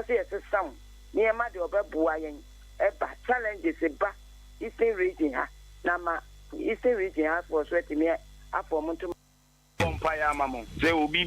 say some near my Obabuayan, Eba challenges a ba Eastern region, Nama Eastern region has for sweating me up for Montum. Empire Mamon. They will be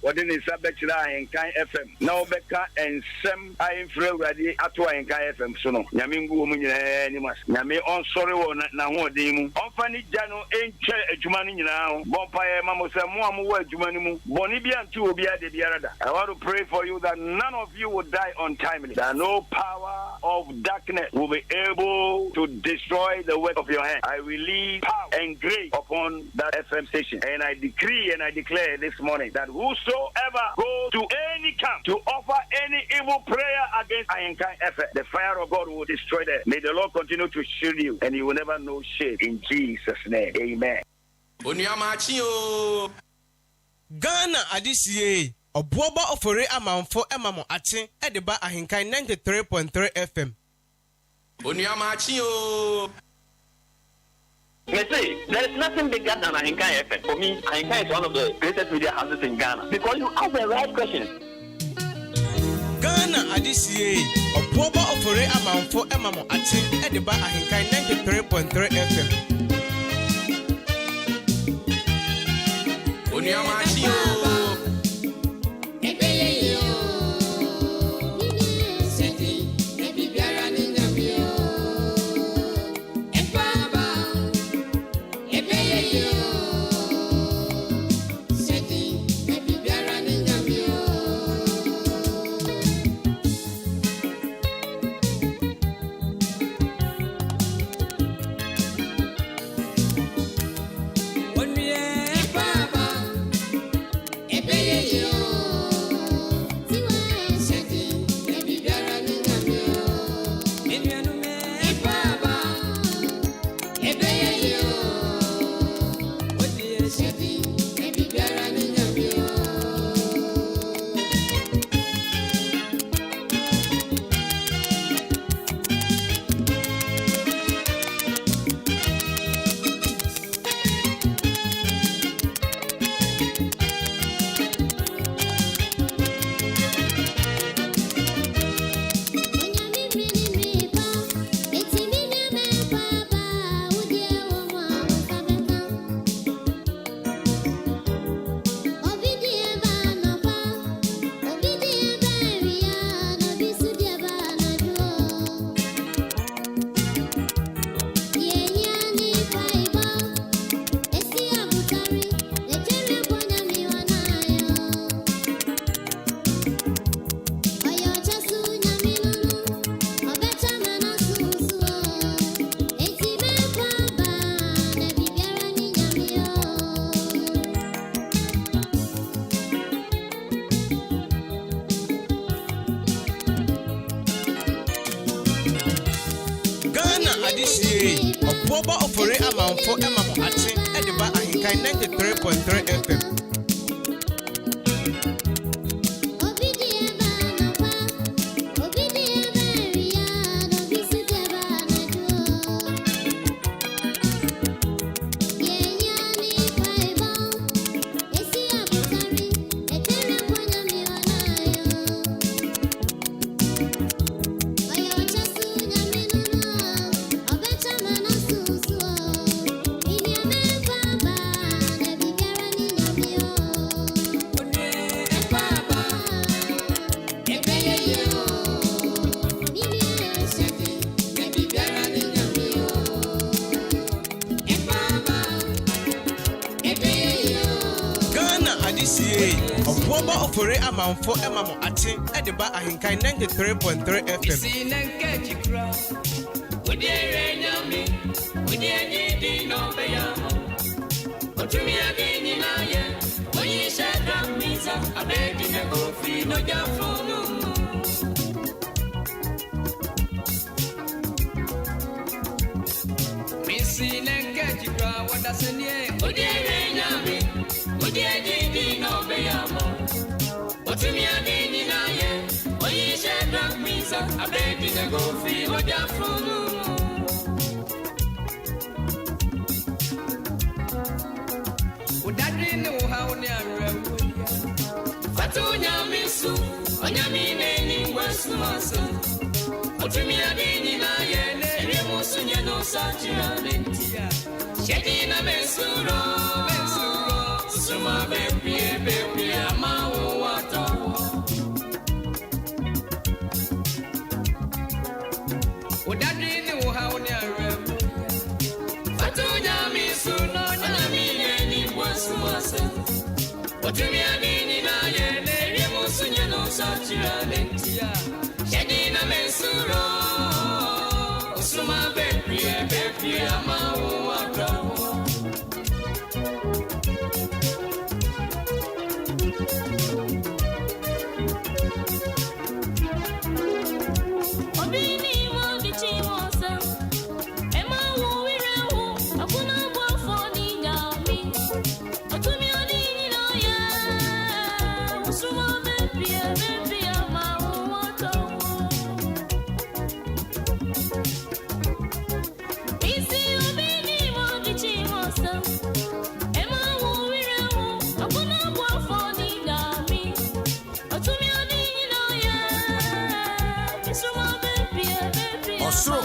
what in the subject Ahenkan FM. Now Becca and Sam I am frail ready at Ahenkan FM. So no, Yamingu Munimas. Yami on sorry one now demu. On Fanny Jano ain't Jumani now. Bompire Mamo Samuamu Jumanimu. Bonibian two will be at the Biarada. I want to pray for you that none of you will die untimely. That no power of darkness will be able to destroy the work of your hand. I release power and grace upon that FM station. And I decree and I declare this morning that whosoever goes to any camp to offer any evil prayer against Ahenkan FM, the fire of God will destroy them. May the Lord continue to shield you and you will never know shame. In Jesus' name, amen. Ghana adisiye obuoba ofore amanfo emamo ache edeba Ahenkan 93.3 FM. They say there is nothing bigger than Ahenkan FM. For me, Ahenkan is one of the greatest media houses in Ghana because you ask the right questions. Ghana adisiye obuoba ofore amanfo emamo ache edeba Ahenkan 93.3 FM. Obuoba ofore amanfo emamo ache edeba Ahenkan 93.3 FM. Obuoba ofore amanfo emamo ache edeba Ahenkan 93.3 FM. Onyamine ni wasumasa. Otumia dini na yene remusunya no sachiranentia. Shedina mesuro suma bepi amawo wato. Odadini wo ha oni arem. Fatunya misuno nyamine ni wasumasa. Otumia dini na yene remusunya no sachiranentia. Shedina mesuro suma bepi amawo wato.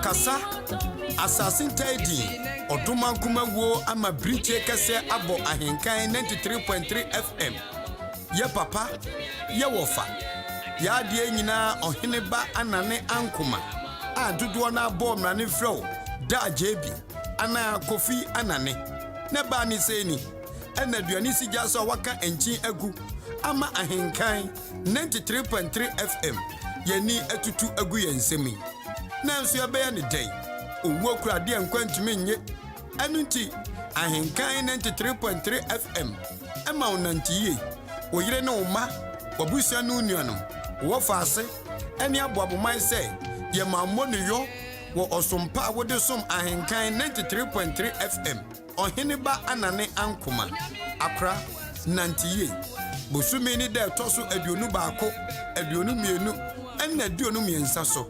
Kasa assassin tidy Oduma Kumawo ama Bridge kase abo Ahenkan 93.3 FM. Ye papa, ye wofa. Ya die nyina ohene ba anane ankoma. A dodo na abo mrane frɛ da JB ana Kofi anane. Ne ba ni seni. Ena duani sigya so waka enchi agu ama Ahenkan 93.3 FM. Yeni atutu agu yensemi. Nanso ya beya ni day owo kura de enkwantumi nye anunti Ahenkan 93.3 FM ema onantiye oyire ne oma wabusia no nuanom wo faase ene aboaboman se ye mammo no yo wo osompa wode som Ahenkan 93.3 FM ohene ba anane ankoma akra nantiye bosumi ni de toso aduonu baako aduonu mienu ena aduonu miensa so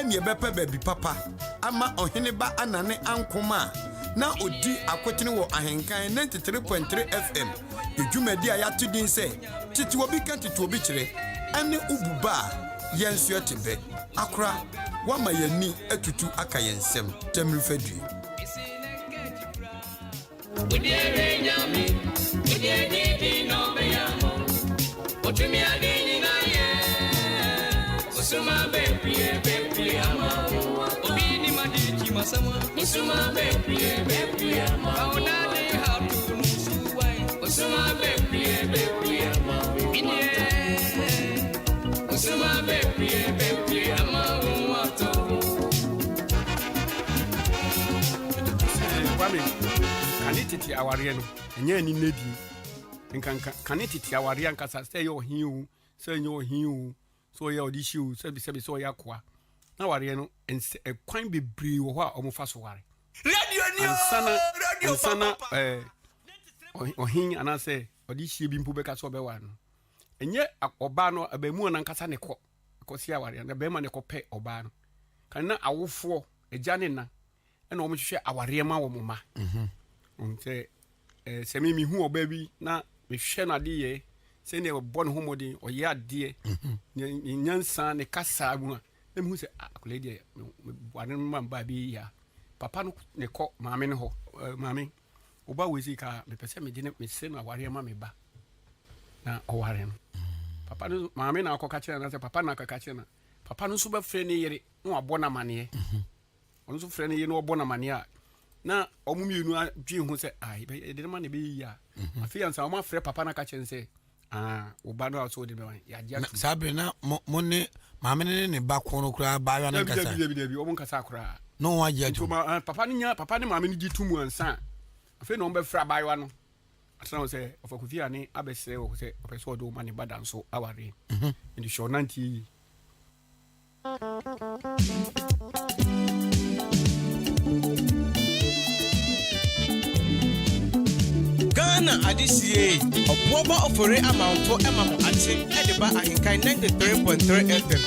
ene bepe baby papa ama ohene ba anane ankoma na odi akwetene wo Ahenkan 93.3 FM edwumadi a yatodin se titi obi kan titi obi kire ene ububa yenso tebe akra wama yani atutu aka yensem temrifadu Udiere nyami udiere di no beyamo otumi adini na ye Usuma bepi ama obi ni madiji masama Usuma bepi ama aonane hatu nusuwai Usuma bepi ama inye Usuma bepi ama wato Kwame kanititi aware no enye ni nedi nkanka kanititi aware ankasa say yo hin say yo hin so ya odishiu sebi so ya kwa na ware no kwan bebre wo ho a omofa so ware radio sana ohin anase odishie bi mpu beka so be wa no enye oba no abamu na nkasa ne kosi aware na be ma ne kope oba no kan na awofo eja ne na na omhwehwe aware ma wo moma nte semi mi hu oba bi na mehwe na de ye se ne bon homodi oya de nyansa ne kasa agu na me hu se akole de wane mamba bi ya papa no ne ko maame ne ho maame oba wezi ka me pese me de ne me se na aware ma me ba na oware no papa no maame na akoka kire na se papa na akaka kire na papa no so ba frɛ ne yere no abona mane ono so frɛ ne yere no abona mane a na omumienu adwe hu se ai de ma ne be ya afi ansa o ma frɛ papa na aka kire se oba no aso de be wan ya dia sabe na mo ne maame ne ba kono kura ba ya na kasa bi o mo kasa kura no wa dia to papa ne maame ne gitumu ansa afi no be fra ba ya no atana se ofakufi ani abese o se opeso do mani badan so aware ndi show nanti Ghana adisie oboba ofore amanfo emamo ache ediba Ahenkan 93.3 FM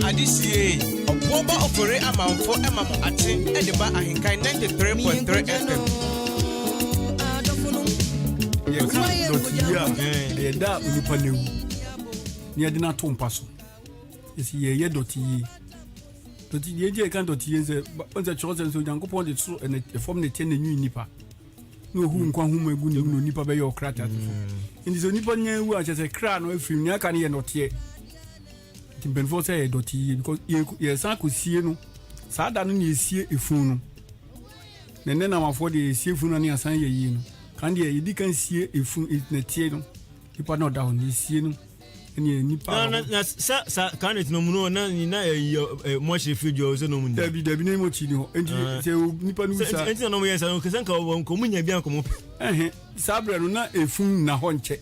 Adisiye Obuoba ofore amanfo emamo ate edeba ahenkan 93.3 FM. Ye kan doti ye da onipa newu. Ni ade na to mpa so. Esi ye doti ye. Doti ye je kan doti ye se onse chosen so Yankopon de so ene form ne ten nyu nipa. No hu nkwa hu magu ne no nipa be ye okrata tefo. Ndi so nipa nya wu a chese kra no afiri nya ka ne ye notie. Timbenfo say doti because ye san ko sie no saa da no ne sie efun no nene na mafo de sie efun no ne asan ye yi no kan de ye di kan sie efun na tie no ipa no da ho ne sie no ene nipa na sa kan it no mu no na mo she fidio so no mu dabi ne mo chi ni ho enti se nipa no sa enti no mo ye sa no kesan ka ko mu nya bia ko mo sabre no na efun na ho nche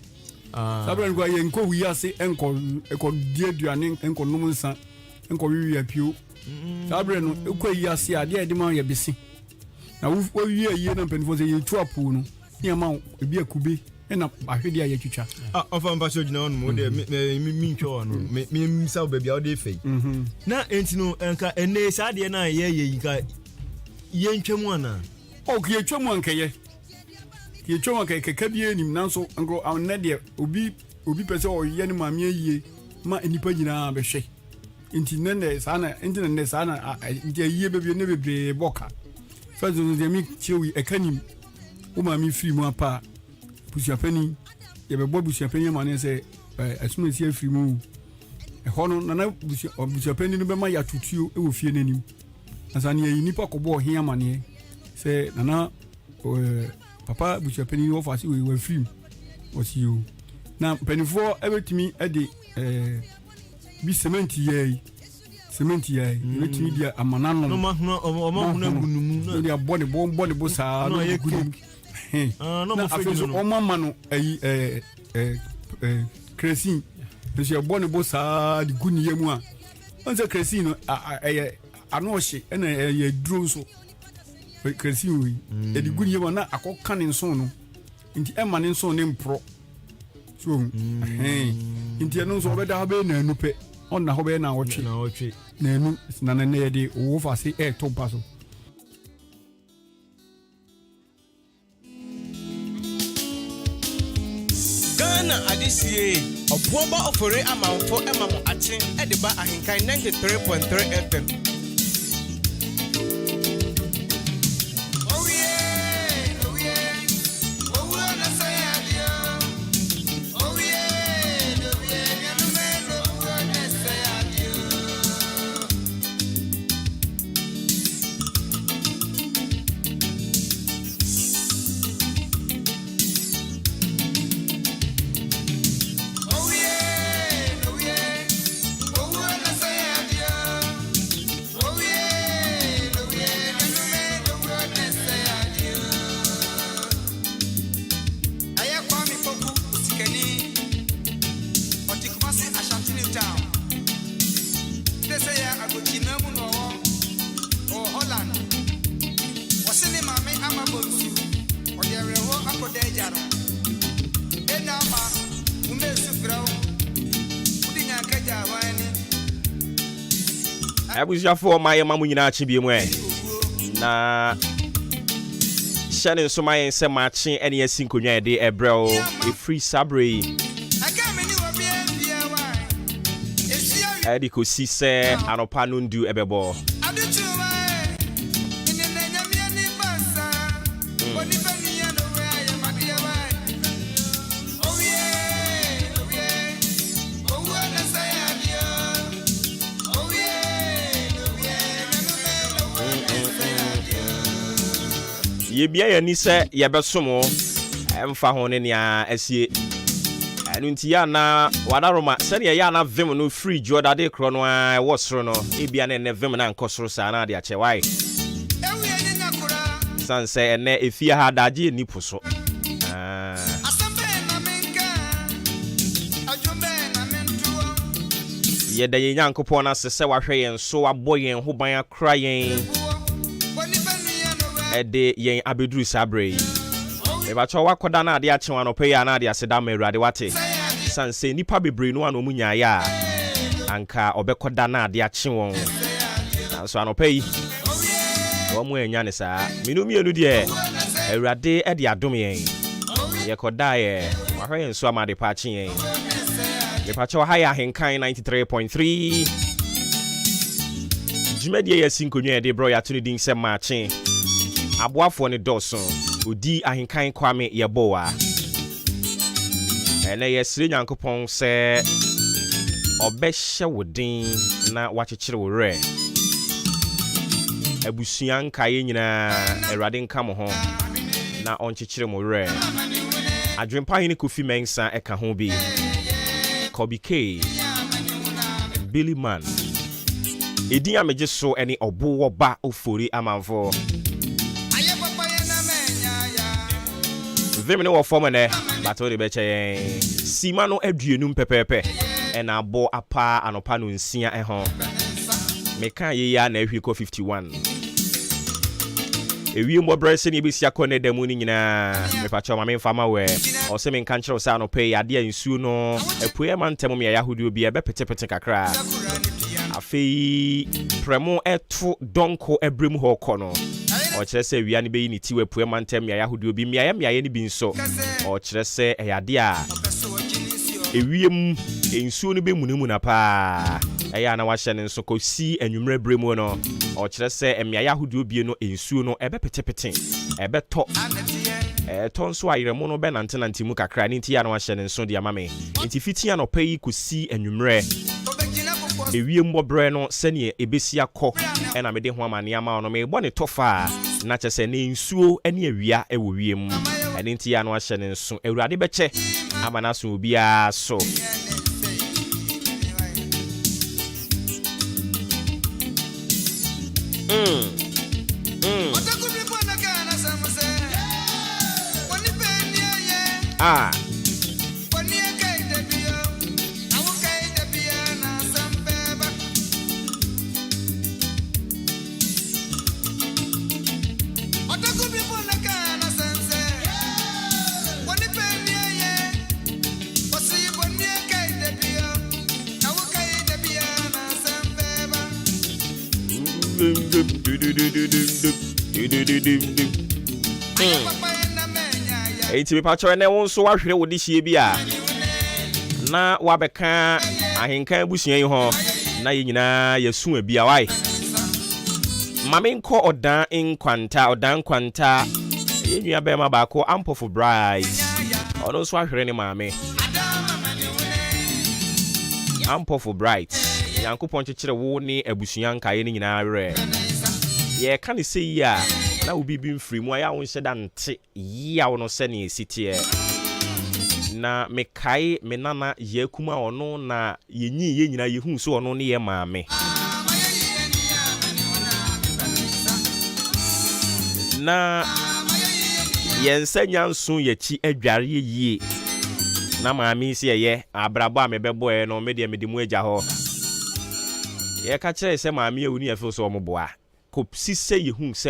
sabre ngo ye nko wi ase enko die duane enko num nsa enko wi apio sabre no ekọ yi ase ade ede ma ye besi na wo wi ye na penfo se ye tuapu no ye ma ebi akube na ahwede aye twitwa ofa mpa so gina on mo de mi ntwo no mi sa ba bia o de fei na enti no enka ene sa de na ye yi ka ye ntwemu ana o ke twemu anka ye twemu anka keka bi enim nanso ngro awne de obi pese o ye ni ma me yie ma enipa nyina be hwe enti nene sana enti nene sana enti yie be ne bebre boka fazo no de mi chewi ekanim o ma mi free mu apa busuapani ye be bo busuapani ma ne se asuma si afiri mu hono na busuapani no be ma ya tutuo e wo fie nanim asane ye nipa ko bo hia mane se nana papa busuapani wo fa si we free o si you na penifo ebetimi ede bi cement ye ebetimi dia amanano no ma huna gunumu no dia body bo sa no ye gunumu no mo fe no o mama no cresin so body bo sa di guniye mu a onse cresin no anohye na ye duro so cresin wi e di guniye mu na akoka ne nso no nti ema ne nso ne mpro so nti eno nso obeda habe na anupe on na hobe na wotwe na enu na na ye de wo fa se to paso Ghana Adisiye Obuoba ofore amanfo emamo ate edeba ahenkan 93.3 FM. Abusuafo my mamu nyina chi bi mu na shane so my se machi ene asinkonwa de ebrel e free sabre edi ko si se anopa no ndu ebebo ye bia ya ni se ye besomo emfa ho ne nia asie anu nti ya na wadaroma se ne ya na vim no free joda de kro no a wosoro no e bia ne vim na nkosoro sa na de ache wai sanse ene efia ha daje ni puso ye da ye nyankopon na se wahwe yen so aboyen ho ban akra yen ede yen abeduru sabre e ba cho wakoda na ade achewa no pe ya na ade aseda ma Awurade wate sanse nipa bebre no anu munya ya anka obekoda na ade ache won so anope yi wo mu enya ne saa mienu de Awurade ede adom yen ye koda ye wahwe yen so amade pa ache yen me pa cho haya henkan 93.3 jumedie ya sinkonwa de bro ya tuni din se maache aboafo ne doso odi ahenkan kwame yeboa ene yesire nyankopon se obehye wodin na wachechire wore abusuan kaye nyina Awurade nka mo ho na onchechire mo wore adwempa hini Kofi Mensa eka ho bi Kobe K Billy Man edin ameje so ene obo woba ofori amanfo vimene wo form ne bato de beche sima no aduenum pepepe ena abo apa anopa no nsia ho meka ye ya na ahwi ko 51 ewie mo brese ne besia ko ne demu ni nyina me pa choma me fama we o se me kan kire sa no pe ade ansuo no apue ma ntem me ya hodo bi e be petepete kakra afei premo eto donko ebrem ho kono o kire se wia ne be yi ni tiwe pue ma ntem ya hodo bi miaye ne bi nso o kire se eyade a ewiem ensuo no be munemu na pa eya na wahye ne nso ko si anwumre bremu no o kire se emiaye hodo bi no ensuo no ebe petepete ebe to tonso ayiremu no be nantenante mu kakra ni nti ya na wahye ne nso de amame nti fitia no payi ko si anwumre ewie mbobre no sene ebesi akọ ena me de ho amane ama no me bo ne tofa na chese ne nsuo ene awia ewo wiem ene nti ya no ahye ne nso Awurade beche amana so obia so Enti me pacho ene won so wahwere wodi hie bi a na wabeka ahenkan busuan yi ho na ye nyina yasu abi a wai mame nko odan nkwanta ye nua be ma ba ko ampofu bright ono so wahwere ne mame ampofu bright yankopon chechire wo ni abusuan kaye ni nyina re ye ka ne sei a na obi bi mfiri mu aya won hyeda nte ya wono se ne sitie na mekai menana ye kuma ono na yenyi ye nyina ye hu so ono ne ye maame na yensanya nso yachi adware yie na maame si ye abrabo a mebebo e no me de medimu agya ho ye ka kire se maame e woni afi so omoboa ko sise ye hu se